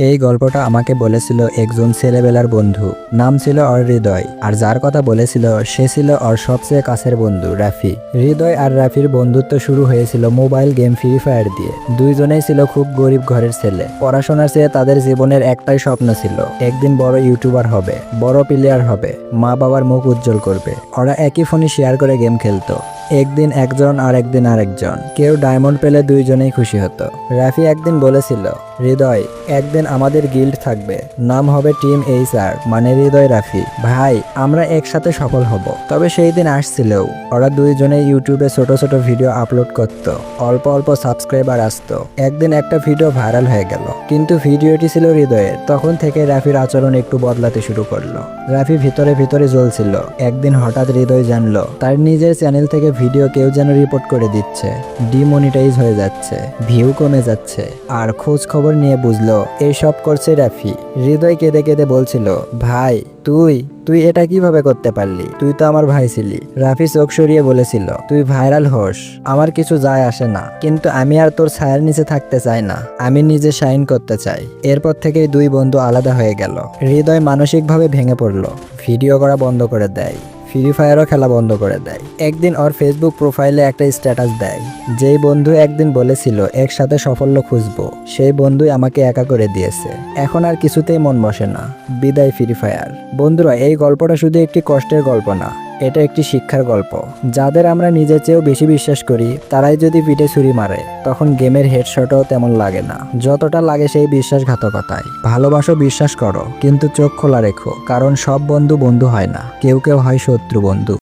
এই গল্পটা আমাকে বলেছিল একজন ছেলেবেলার বন্ধু, নাম ছিল ওর হৃদয়। আর যার কথা বলেছিল সে ছিল ওর সবচেয়ে কাছের বন্ধু রাফি। হৃদয় আর রাফির বন্ধুত্ব শুরু হয়েছিল মোবাইল গেম ফ্রি ফায়ার দিয়ে। দুইজনেই ছিল খুব গরিব ঘরের ছেলে। পড়াশোনার চেয়ে তাদের জীবনের একটাই স্বপ্ন ছিল, একদিন বড় ইউটিউবার হবে, বড় প্লেয়ার হবে, মা বাবার মুখ উজ্জ্বল করবে। ওরা একই ফোনে শেয়ার করে গেম খেলতো। একদিন একজন আর একদিন আরেকজন। কেউ ডায়মন্ড পেলে দুইজনেই খুশি হতো। রাফি একদিন বলেছিল, হৃদয়, একদিন আমাদের গিল্ড থাকবে, নাম হবে টিম HR, মানে হৃদয় রাফি। ভাই, আমরা একসাথে সফল হব। তবে সেই দিন আসছিলও। ওরা দুইজনে ইউটিউবে ছোট ছোট ভিডিও আপলোড করত, অল্প অল্প সাবস্ক্রাইবার আসতো। একদিন একটা ভিডিও ভাইরাল হয়ে গেল, কিন্তু ভিডিওটি ছিল হৃদয়ের। তখন থেকে রাফির আচরণ একটু বদলাতে শুরু করলো। রাফি ভিতরে ভিতরে জ্বলছিল। একদিন হঠাৎ হৃদয় জানলো তার নিজের চ্যানেল থেকে ভিডিও কেউ যেন রিপোর্ট করে দিচ্ছে, ডিমনিটাইজ হয়ে যাচ্ছে, ভিউ কমে যাচ্ছে। আর খোঁজ খবর নিয়ে বুঝলো এইসব করছে রাফি। হৃদয় কেঁদে কেঁদে বলছিল, ভাই তুই এটা কিভাবে করতে পারলি? তুই তো আমার ভাই ছিলি। রাফি চোখ সরিয়ে বলেছিল, তুই ভাইরাল হোস, আমার কিছু যায় আসে না, কিন্তু আমি আর তোর ছায়ার নিচে থাকতে চাই না। আমি নিজে শাইন করতে চাই। এরপর থেকেই দুই বন্ধু আলাদা হয়ে গেল। হৃদয় মানসিকভাবে ভেঙে পড়লো, ভিডিও করা বন্ধ করে দেয়, ফ্রি ফায়ারও খেলা বন্ধ করে দেয়। একদিন ওর ফেসবুক প্রোফাইলে একটা স্ট্যাটাস দেয়, যেই বন্ধু একদিন বলেছিল একসাথে সাফল্য খুঁজবো, সেই বন্ধুই আমাকে একা করে দিয়েছে। এখন আর কিছুতেই মন বসে না। বিদায় ফ্রি ফায়ার। বন্ধুরা, এই গল্পটা শুধু একটি কষ্টের গল্প না, এটা একটি শিক্ষার গল্প। যাদের আমরা নিজের চেয়েও বেশি বিশ্বাস করি, তারাই যদি পিঠে ছুরি মারে, তখন গেমের হেডশটও তেমন লাগে না, যতটা লাগে সেই বিশ্বাসঘাতকতায়। ভালোবাসো, বিশ্বাস করো, কিন্তু চোখ খোলা রেখো, কারণ সব বন্ধু বন্ধু হয় না, কেউ কেউ হয় শত্রু বন্ধু।